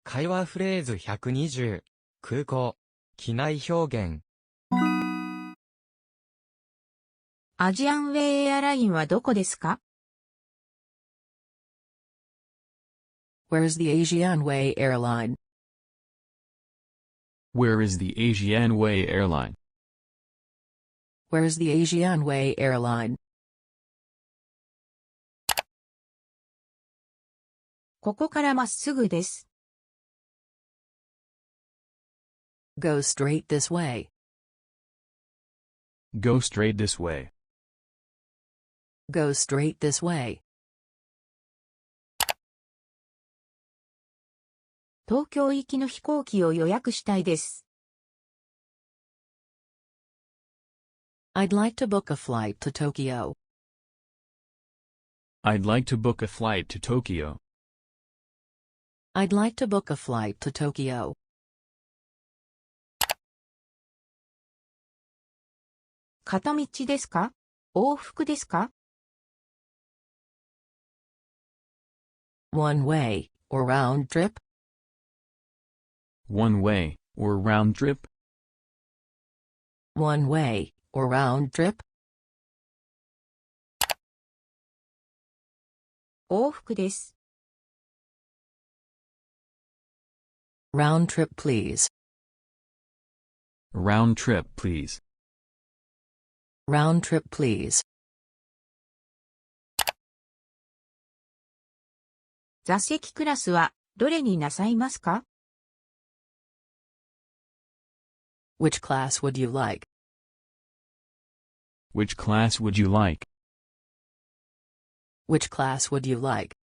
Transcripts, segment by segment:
会話フレーズ120、空港、機内表現。アジアンウェイエアラインはどこですか？ Where is the Asianway airline? Where is the Asianway airline? Where is the Asianway airline? ここからまっすぐです。Go straight this way. Go straight this way. Go straight this way. 東京行きの飛行機を予約したいです。I'd like to book a flight to Tokyo. I'd like to book a flight to Tokyo. I'd like to book a flight to Tokyo. 片道ですか？往復ですか？ One way, or round trip? One way, or round trip? One way, or round trip? 往復です。Round trip please. Round trip, please. Round trip please. 座席クラスはどれになさいますか？ Which class would you like? Which class would you like? Which class would you like?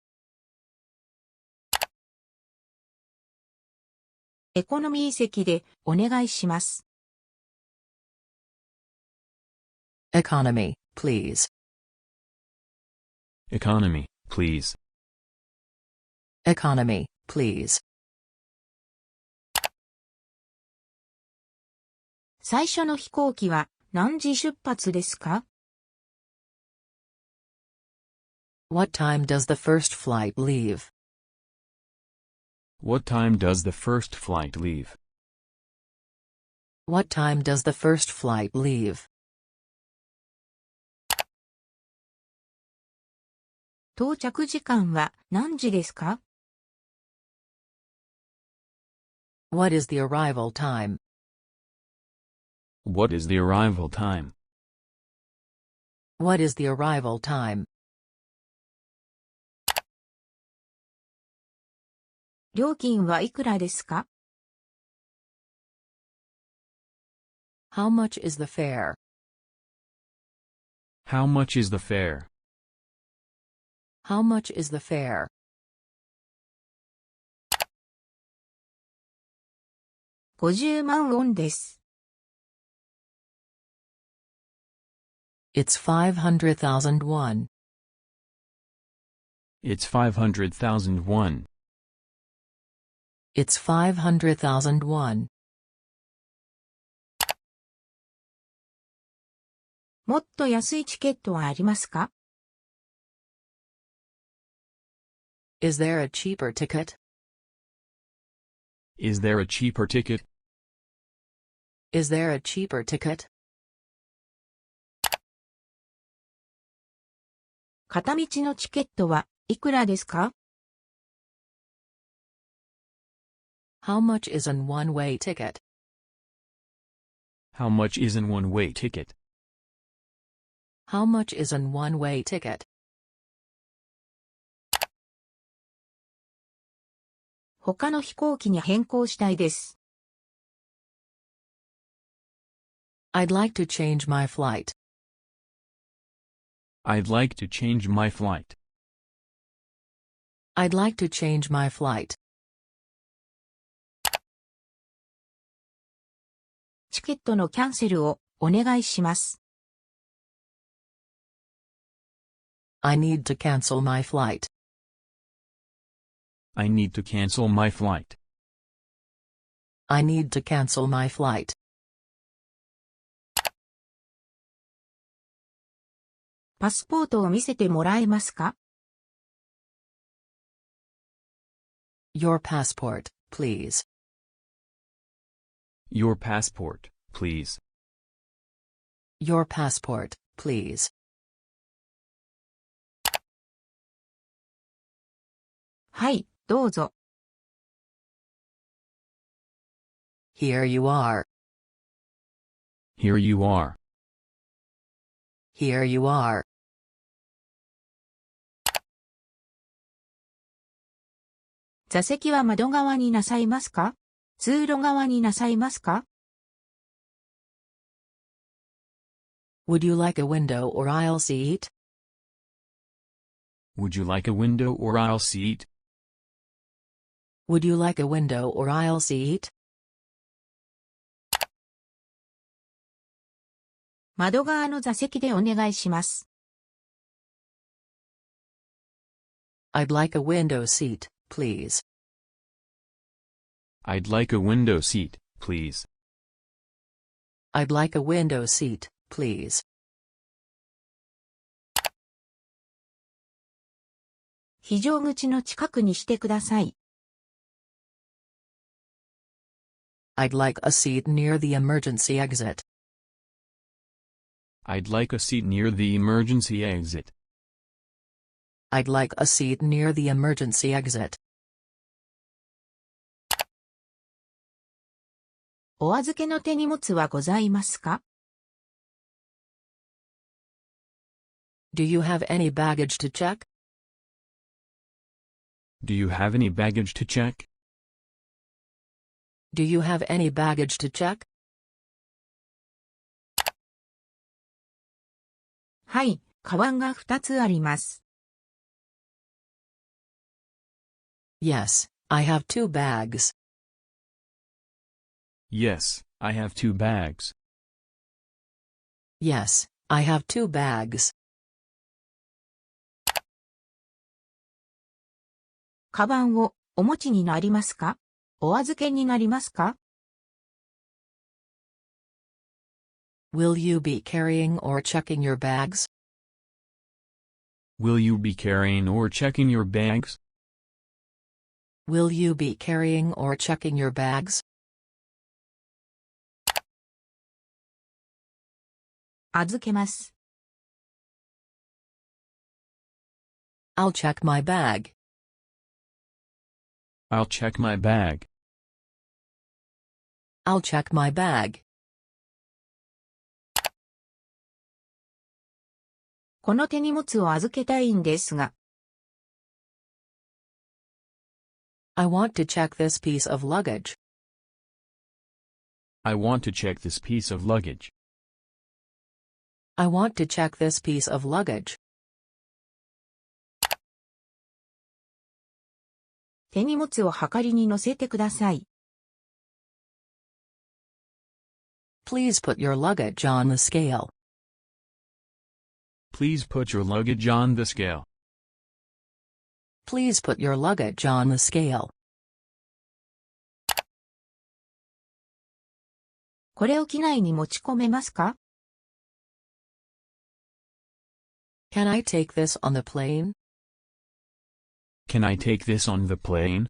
エコノミー席でお願いします。Economy, please. Economy, please. Economy, please. 最初の飛行機は何時出発ですか？ What time does the first flight leave? What time does the first flight leave? What time does the first flight leave? 到着時間は何時ですか？ What is the arrival time? What is the arrival time? What is the arrival time? 料金はいくらですか？ How much is the fare? How much is the fare? How much is the fare? 50万ウォンです。It's 500,000 won. It's 500,000 won. It's 500,000 won. もっと安いチケットはありますか？ Is there a cheaper ticket? Is there a cheaper ticket? Is there a cheaper ticket? 片道のチケットはいくらですか？ How much is an one-way ticket? How much is an one-way ticket? How much is an one-way ticket? 他の飛行機に変更したいです。I'd like to change my flight. I'd like to change my flight. I'd like to change my flight. チケットのキャンセルをお願いします。I need to cancel my flight. I need to cancel my flight. I need to cancel my flight. パスポートを見せてもらえますか？ Your passport, please. Your passport, please. Your passport, please. はい、どうぞ。Here you are. Here you are. Here you are. 座席は窓側になさいますか？通路側になさいますか？ Would you like a window or aisle seat? Would you like a window or aisle seat? Would you like a window or aisle seat? 窓側の座席でお願いします。I'd like a window seat, please. I'd like a window seat, please. I'd like a window seat, please. 非常口の近くにしてください。I'd like a seat near the emergency exit. I'd like a seat near the emergency exit. I'd like a seat near the emergency exit. お預けの手荷物はございますか？ Do you have any baggage to check? Do you have any baggage to check? Do you have any baggage to check? はい、カバンが2つあります。Yes, I have 2 bags. Yes, I have 2 bags. Yes, I have 2 bags. カバンをお持ちになりますか？お預けになりますか？ Will you be carrying or checking your bags? Will you be carrying or checking your bags? Will you be carrying or checking your bags? 預けます。I'll check my bag. I'll check my bag. I'll check my bag. この手荷物を預けたいんですが。I want to check this piece of luggage. I want to check this piece of luggage. I want to check this piece of luggage. 手荷物をはかりに乗せてください。Please put your luggage on the scale. Please put your luggage on the scale. Please put your luggage on the scale. これを機内に持ち込めますか？ Can I take this on the plane? Can I take this on the plane?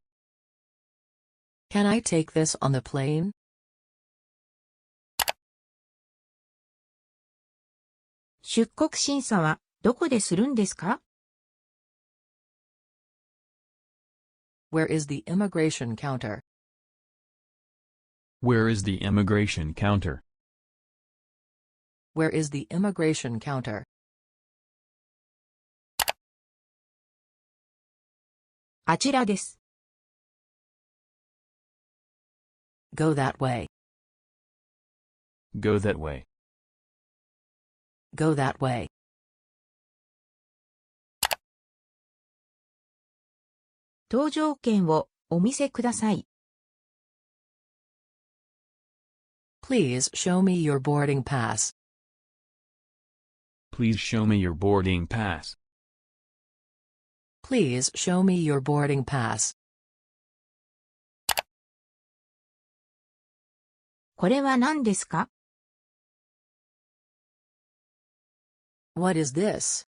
Can I take this on the plane? 出国審査はどこでするんですか？ Where is the immigration counter? Where is the immigration counter? Where is the immigration counter? あちらです。Go that way. Go that way. Go that way. 搭乗券をお見せください。Please show me your boarding pass. Please show me your boarding pass. Please show me your boarding pass. これは何ですか？ What is this?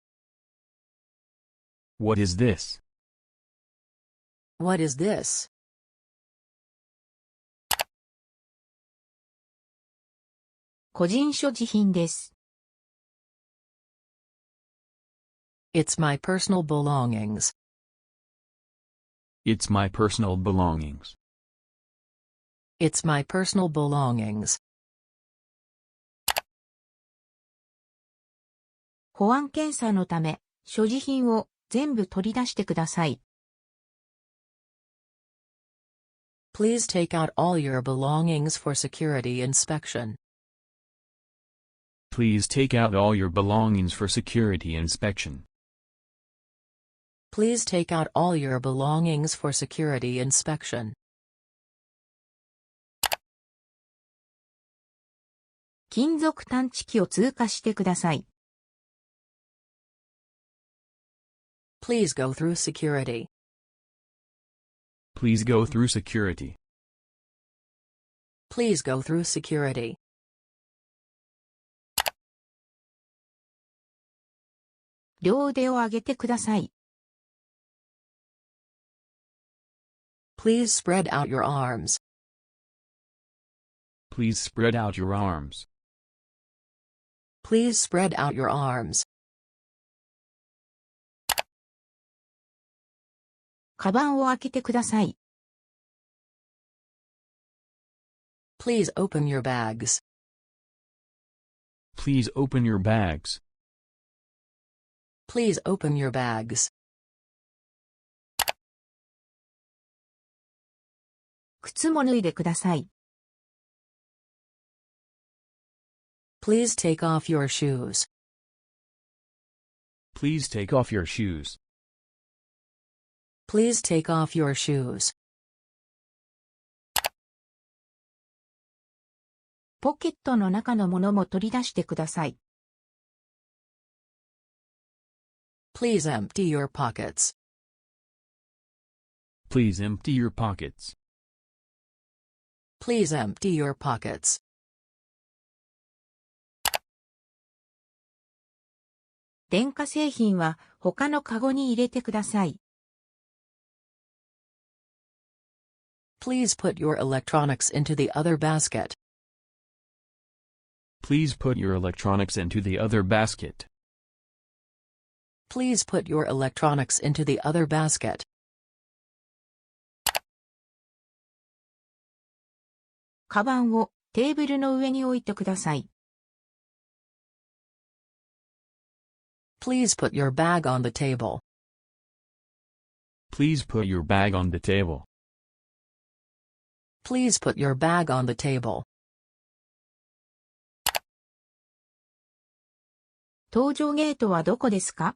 What is this? What is this? 個人所持品です。It's my personal belongings. It's my personal belongings. It's my personal belongings. 保安検査のため、所持品を全部取り出してください。Please take out all your belongings for security inspection. Please take out all your belongings for security inspection. Please take out all your belongings for security inspection. 金属探知機を通過してください。Please go through security. Please go through security. Please go through security. 両腕を上げてください。Please spread out your arms. Please spread out your arms. Please spread out your arms. カバンを開けてください。Please open your bags. Please open your bags. Please open your bags. 靴も脱いでください。Please take off your shoes. Please take off your shoes. Please take off your shoes. ポケットの中のものも取り出してください。Please empty your pockets. Please empty your pockets. Please empty your pockets. 電化製品は他のカゴに入れてください。Please put your electronics into the other basket. Please put your electronics into the other basket. Please put your electronics into the other basket. カバンをテーブルの上に置いてください。Please put your bag on the table. Please put your bag on the table. Please put your bag on the table. 搭乗ゲートはどこですか？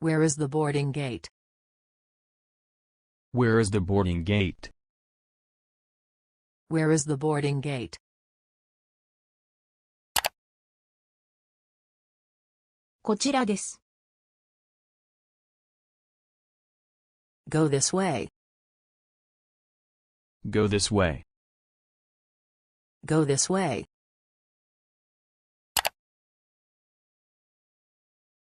Where is the boarding gate? Where is the boarding gate? Where is the boarding gate? こちらです。Go this way. Go this way. Go this way.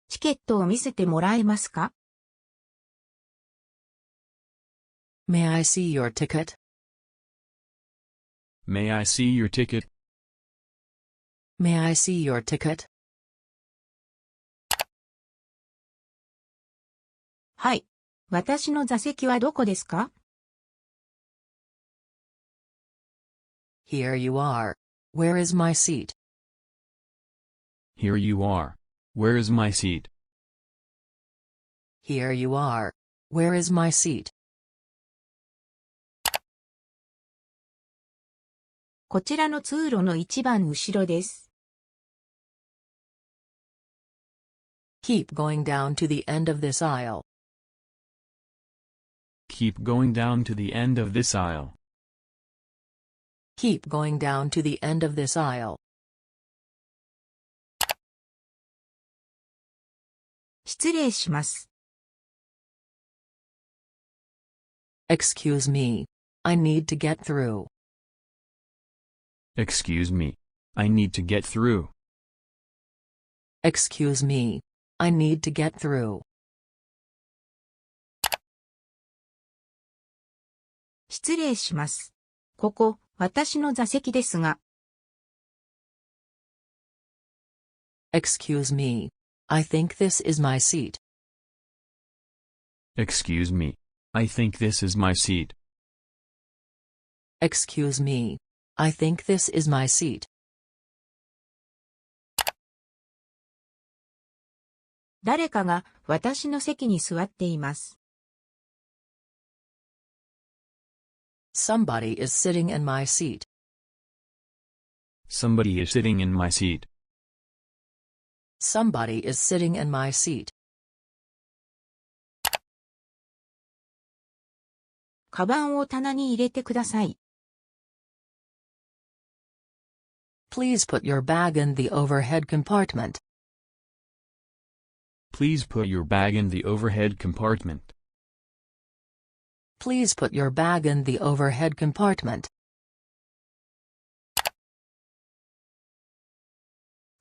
チケットを見せてもらえますか？ May I see your ticket? May I see your ticket? May I see your ticket? はい。私の座席はどこですか？ Here you are. Where is my seat? Here you are. Where is my seat? Here you are. Where is my seat? こちらの通路の一番後ろです。Keep going down to the end of this aisle. Keep going down to the end of this aisle. Keep going down to the end of this aisle. 失礼します。Excuse me. I need to get through. Excuse me. I need to get through. Excuse me. I need to get through. 失礼します。ここ、私の座席ですが。Excuse me. I think this is my seat. Excuse me. I think this is my seat. Excuse me. I think this is my seat. 誰かが私の席に座っています。Somebody is sitting in my seat. Somebody is sitting in my seat. Somebody is sitting in my seat. カバンを棚に入れてください。Please put your bag in the overhead compartment. Please put your bag in the overhead compartment. Please put your bag in the overhead compartment.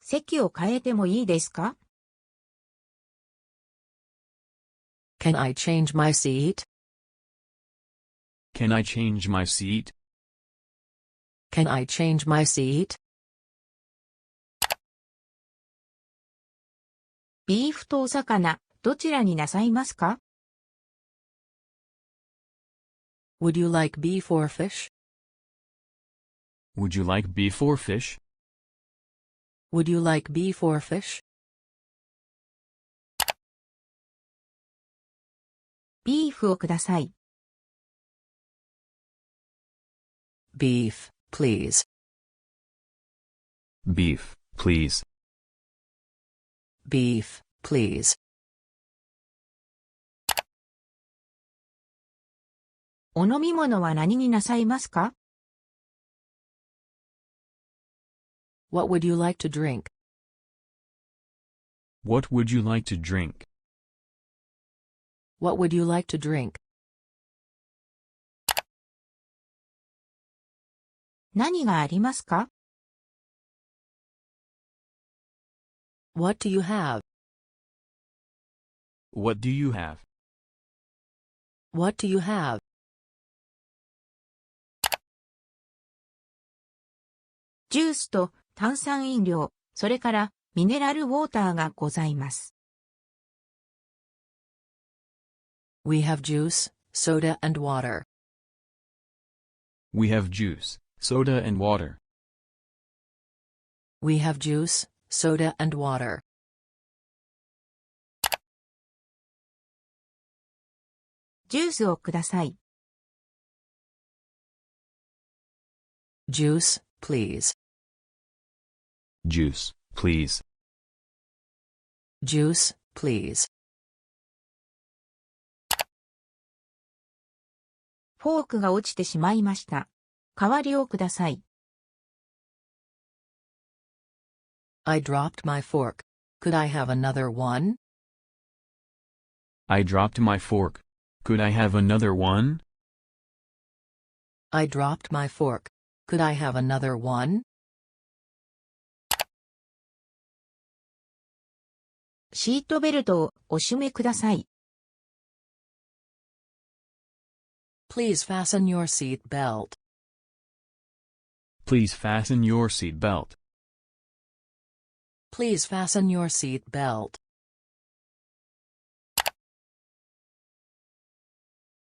席を変えてもいいですか？ Can I change my seat? Can I change my seat? Can I change my seat? ビーフとお魚、どちらになさいますか？ Would you like beef or fish? Would you like beef or fish? Would you like beef or fish? ビーフをください。Beef, please. Beef, please. Beef, please. お飲み物は何になさいますか？ What would you like to drink? What would you like to drink? What would you like to drink? 何がありますか？ What do you have? What do you have? What do you have? ジュースと炭酸飲料、それからミネラルウォーターがございます。We have juice, soda and water. We have juice, soda and water. We have juice, soda and water. ジュースをください。Juice, please. Juice, please. Juice, please. フォークが落ちてしまいました。代わりをください。I dropped my fork. Could I have another one? I dropped my fork. Could I have another one? I dropped my fork. Could I have another one? シートベルトをお締めください。Please fasten your seat belt. Please fasten your seat belt. Please fasten your seat belt.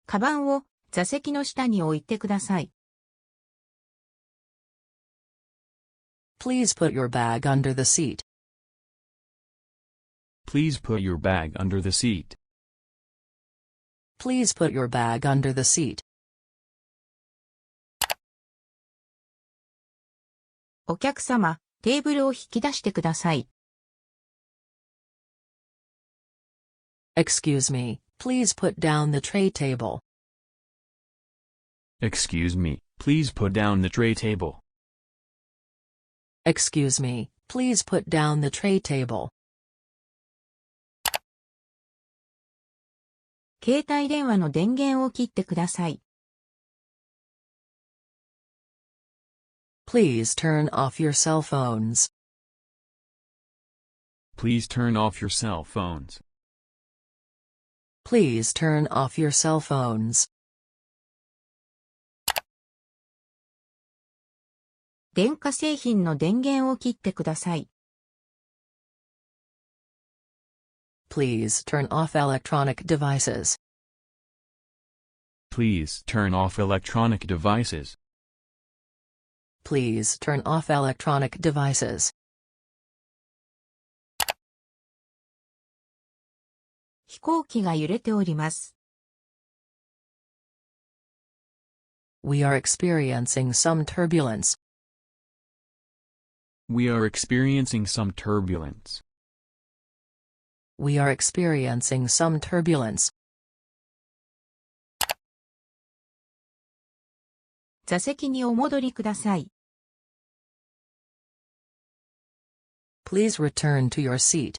カバンを座席の下に置いてください。Please put your bag under the seat. Please put your bag under the seat. Please put your bag under the seat. お客様、テーブルを引き出してください。Excuse me, please put down the tray table. Excuse me, please put down the tray table. Excuse me, please put down the tray table. 携帯電話の電源を切ってください。Please turn off your cell phones. Please turn off your cell phones. Please turn off your cell phones. 電化製品の電源を切ってください。Please turn off electronic devices. Please turn off electronic devices. Please turn off electronic devices. 飛行機が揺れております。We are experiencing some turbulence. We are experiencing some turbulence. We are experiencing some turbulence. 座席にお戻りください。Please return to your seat.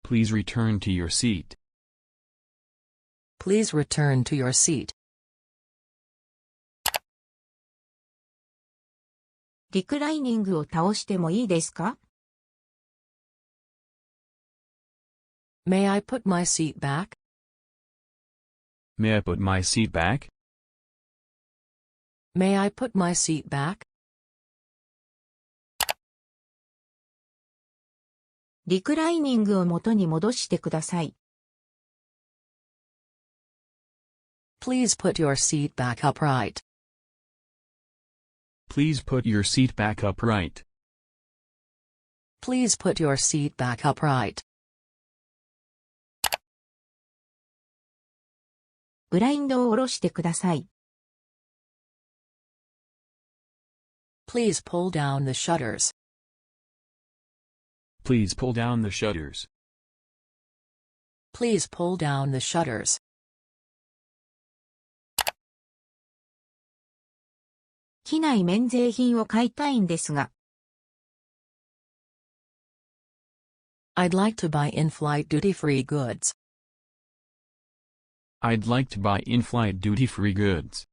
Please return to your seat. Please return to your seat. リクライニングを倒してもいいですか？ May I put my seat back? May I put my seat back? May I put my seat back? リクライニングを元に戻してください。Please put your seat back upright. Please put your seat back upright. Please put your seat back upright. ブラインドを下ろしてください。Please pull down the shutters. Please pull down the shutters. Please pull down the shutters. 機内免税品を買いたいんですが。I'd like to buy in-flight duty-free goods. I'd like to buy in-flight duty-free goods.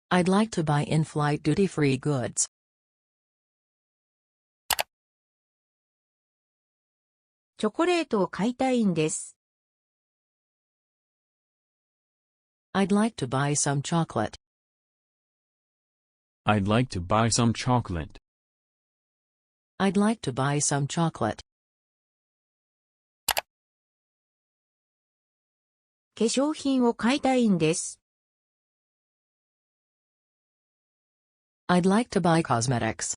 I'd like to buy in-flight duty-free goods. チョコレートを買いたいんです。I'd like to buy some chocolate. I'd like to buy some chocolate. I'd like to buy some chocolate. 化粧品を買いたいんです。I'd like to buy cosmetics.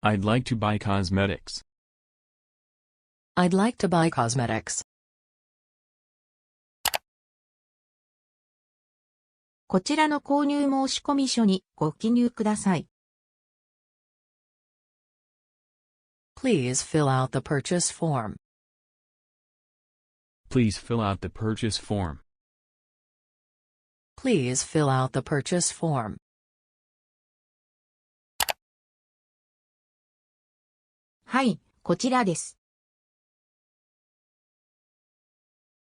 I'd like to buy cosmetics. I'd like to buy cosmetics. こちらの購入申込書にご記入ください。Please fill out the purchase form. Please fill out the purchase form. Please fill out the purchase form. はい、こちらです。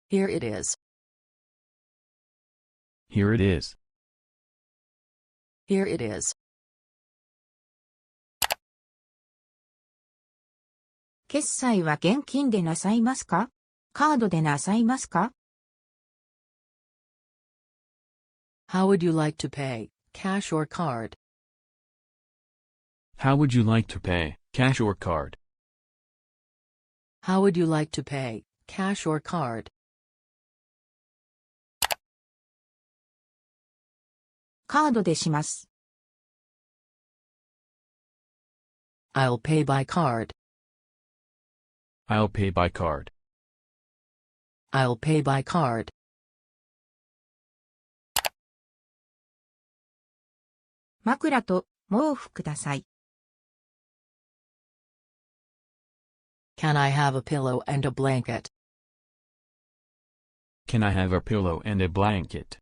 Here it is. Here it is. Here it is. 決済は現金でなさいますか？カードでなさいますか？ How would you like to pay, cash or card? How would you like to pay, cash or card? How would you like to pay, cash or card? カードでします。I'll pay by card. I'll pay by card. I'll pay by card. 枕と毛布ください。Can I have a pillow and a blanket? Can I have a pillow and a blanket?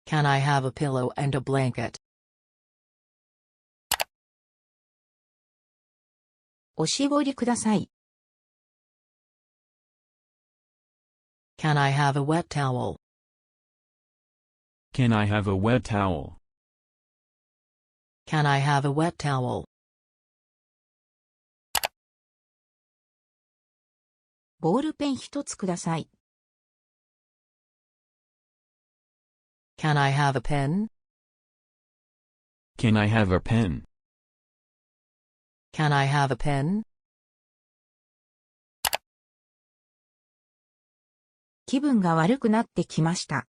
Can I have a pillow and a blanket? おしぼりください。Can I have a wet towel? Can I have a wet towel? Can I have a wet towel? ボールペン一つください。Can I have a pen? Can I have a pen? Can I have a pen? 気分が悪くなってきました。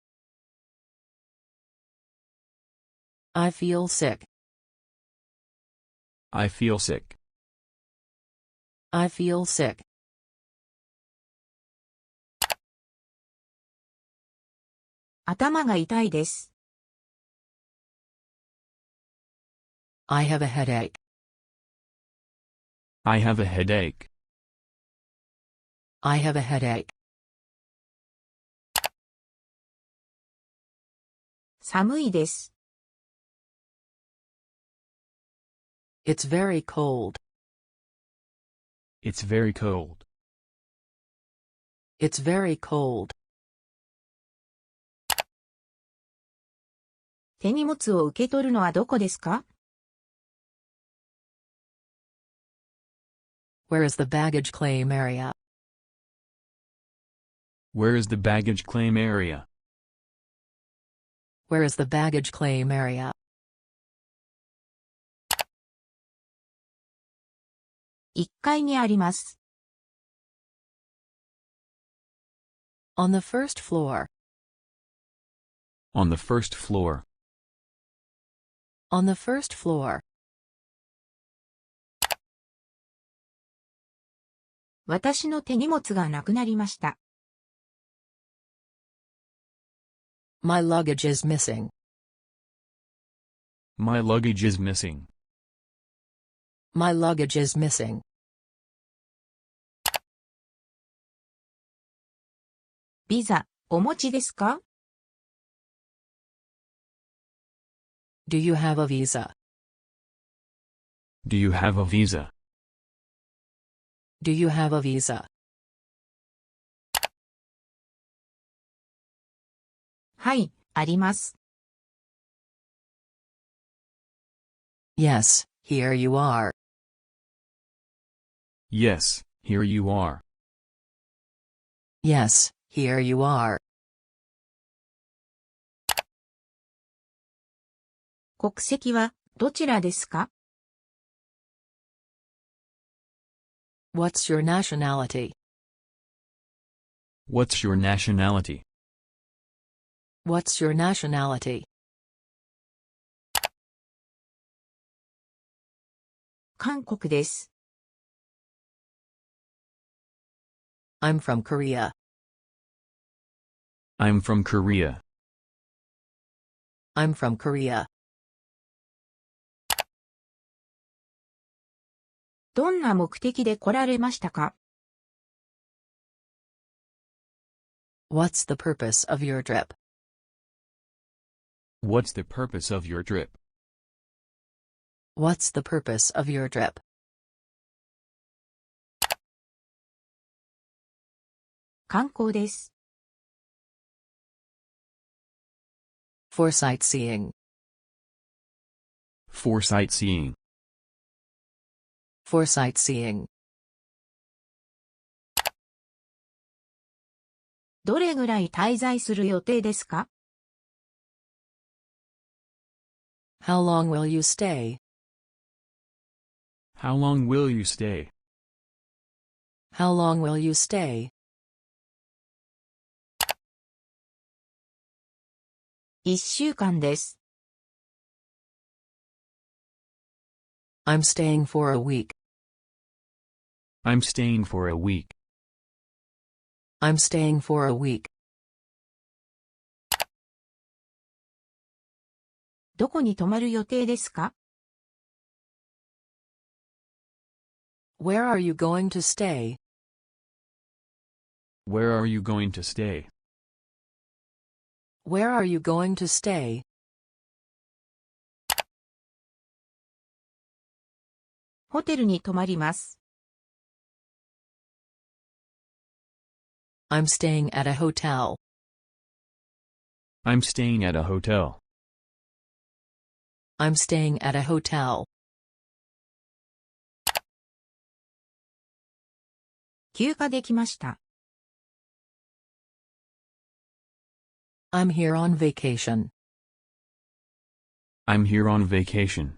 I feel sick. I feel sick. I feel sick. 頭が痛いです。I have a headache. I have a headache. I have a headache. 寒いです。It's very cold. It's very cold. It's very cold. 手荷物を受け取るのはどこですか？ Where is the baggage claim area? Where is the baggage claim area? Where is the baggage claim area? 1階にあります。On the first floor. On the first floor. On the first floor. 私の手荷物がなくなりました。My luggage is missing. My luggage is missing. My luggage is missing. ビザ、お持ちですか？ Do you have a visa? Do you have a visa? Do you have a visa? はい、あります。Yes, here you are. Yes, here you are. Yes, here you are. 国籍はどちらですか？ What's your nationality? What's your nationality? What's your nationality? 韓国です。I'm from Korea. I'm from Korea. I'm from Korea. どんな目的で来られましたか？ What's the purpose of your trip? What's the purpose of your trip? What's the purpose of your trip? 観光です。For sightseeing. For sightseeing. For sightseeing. どれぐらい滞在する予定ですか？ How long will you stay? How long will you stay? How long will you stay? 1週間です。I'm staying for a week. I'm staying for a week. I'm staying for a week. どこに泊まる予定ですか？ Where are you going to stay? Where are you going to stay? Where are you going to stay? ホテルに泊まります。I'm staying at a hotel. I'm staying at a hotel. I'm staying at a hotel. 休暇できました。I'm here on vacation. I'm here on vacation.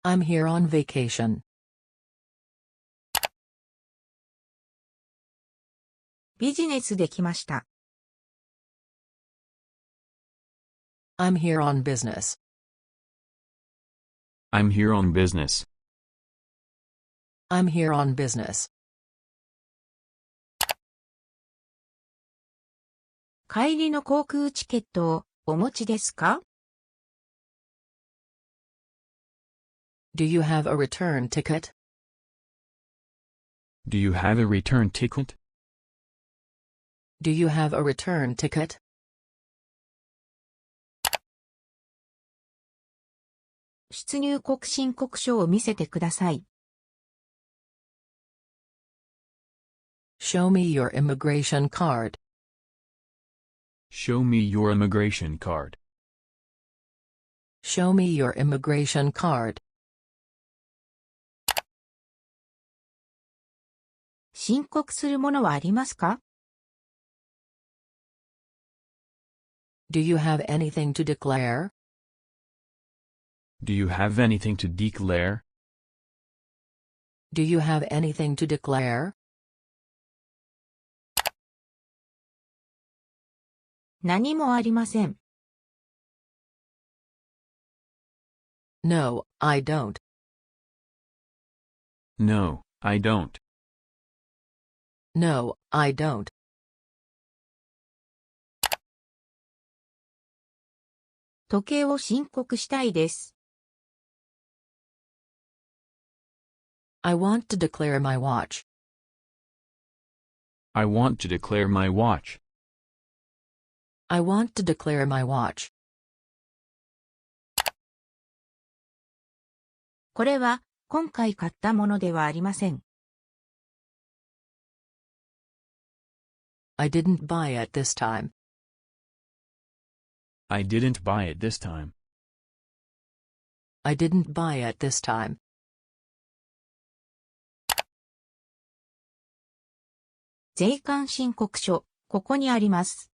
I'm here on vacation. ビジネスで来ました。I'm here on business. I'm here on business. I'm here on business. 帰りの航空チケットをお持ちですか？ Do you have a return ticket? Do you have a return ticket? Do you have a return ticket? 出入国申告書を見せてください。Show me your immigration card. Show me your immigration card. Show me your immigration card. 申告するものはありますか？ Do you have anything to declare? Do you have anything to declare? Do you have anything to declare? 何もありません。No, I don't. No, I don't. No, I don't. 時計を申告したいです。I want to declare my watch. I want to declare my watch. I want to declare my watch. これは今回買ったものではありません。I didn't buy it this time. I didn't buy it this time. I didn't buy it this time. 税関申告書、ここにあります。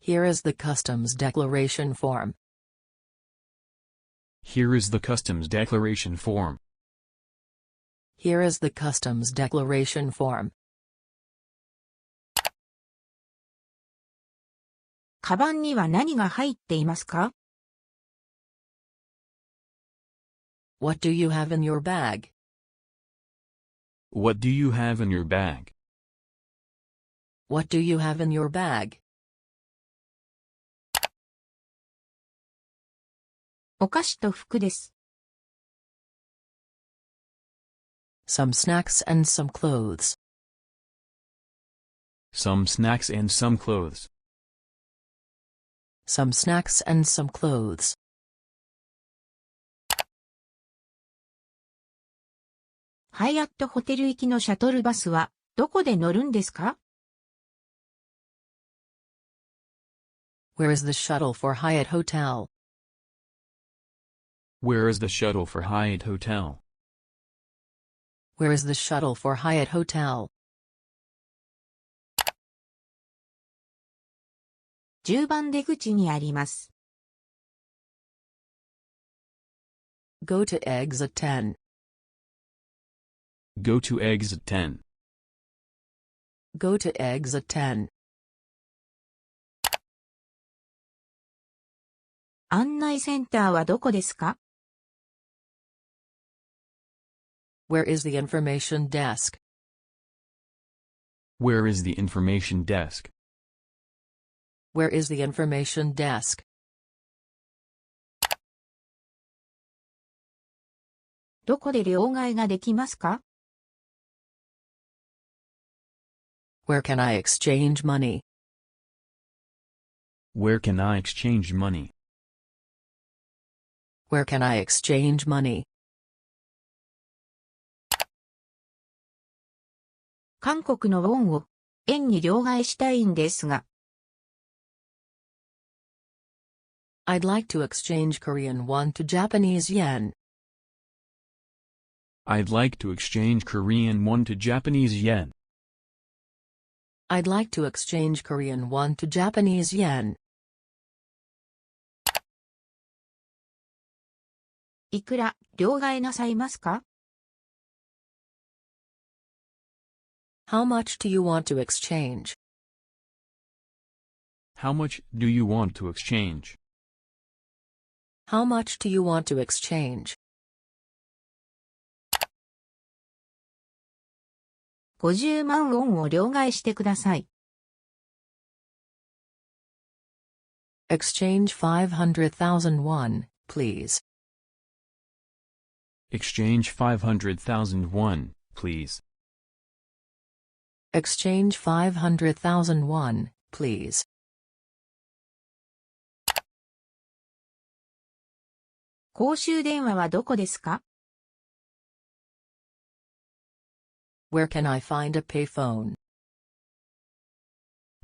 Here is the customs declaration form. Here is the customs declaration form. Here is the customs declaration form. カバンには何が入っていますか？ What do you have in your bag? What do you have in your bag? What do you have in your bag? お菓子と服です。Some snacks and some clothes. Some snacks and some clothes. Some snacks and some clothes. ハイアットホテル行きのシャトルバスはどこで乗るんですか？ Where is the shuttle for Hyatt Hotel? Where is the shuttle for Hyatt Hotel? Where is the shuttle for Hyatt Hotel? 10番出口にあります。Go to exit 10. Go to exit 10. Go to exit 10. 案内センターはどこですか？ Where is the information desk? Where is the information desk? Where is the information desk? どこで両替ができますか？ Where can I exchange money? Where can I exchange money? Where can I exchange money? 韓国のウォンを円に両替したいんですが。I'd like to exchange Korean won to Japanese yen. I'd like to exchange Korean won to Japanese yen. I'd like to exchange Korean won to Japanese yen. いくら両替なさいますか？ How much do you want to exchange? How much do you want to exchange? How much do you want to exchange? 50万ウォンを両替してください。Exchange 500,000 won, please. Exchange 500,000 won, please. Exchange 500,000 won, please. 公衆電話はどこですか？ Where can I find a payphone?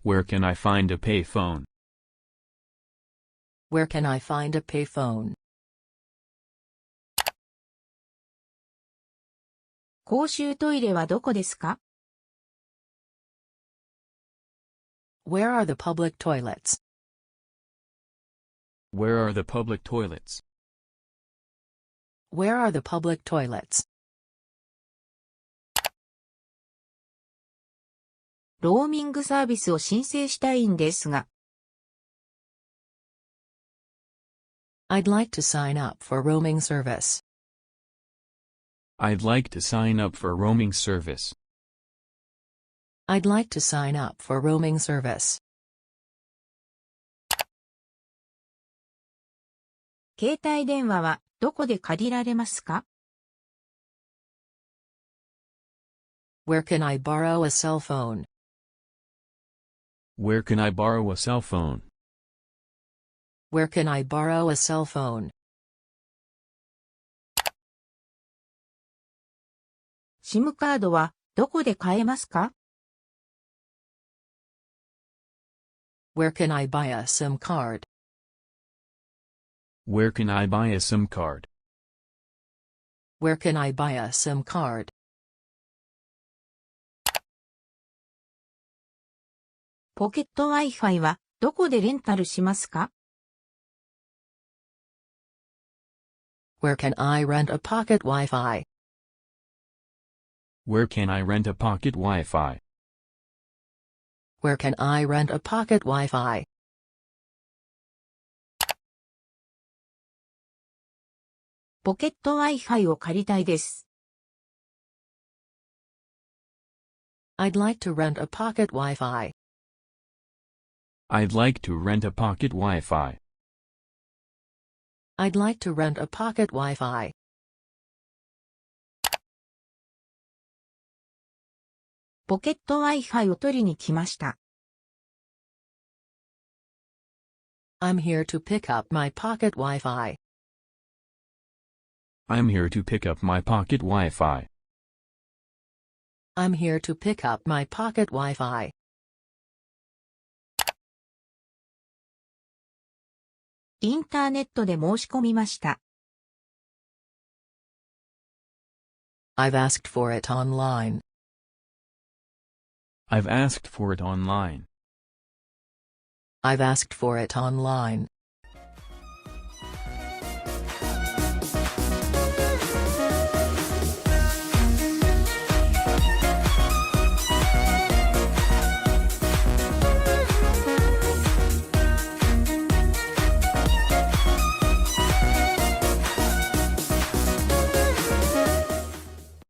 Where can I find a payphone? Where can I find a payphone? 公衆トイレはどこですか？ Where are the public toilets? Where are the public toilets? Where are the public toilets? ローミングサービスを申請したいんですが。I'd like to sign up for roaming service. I'd like to sign up for roaming service. I'd like to sign up for roaming service. 携帯電話はどこで借りられますか？ Where can I borrow a cell phone? Where can I borrow a cell phone? Where can I borrow a cell phone? SIM カードはどこで買えますか？ Where can I buy a SIM card? Where can I buy a SIM card? Where can I buy a SIM card? ポケット Wi-Fi はどこでレンタルしますか？ Where can I rent a pocket Wi-Fi? Where can I rent a pocket Wi-Fi? Where can I rent a pocket Wi-Fi? ポケット Wi-Fi を借りたいです。I'd like to rent a pocket Wi-Fi. I'd like to rent a pocket Wi-Fi. I'd like to rent a pocket Wi-Fi. ポケット Wi-Fi を取りに来ました。I'm here to pick up my pocket Wi-Fi. I'm here to pick up my pocket Wi-Fi. I'm here to pick up my pocket Wi-Fi. インターネットで申し込みました。I've asked for it online. I've asked for it online. I've asked for it online.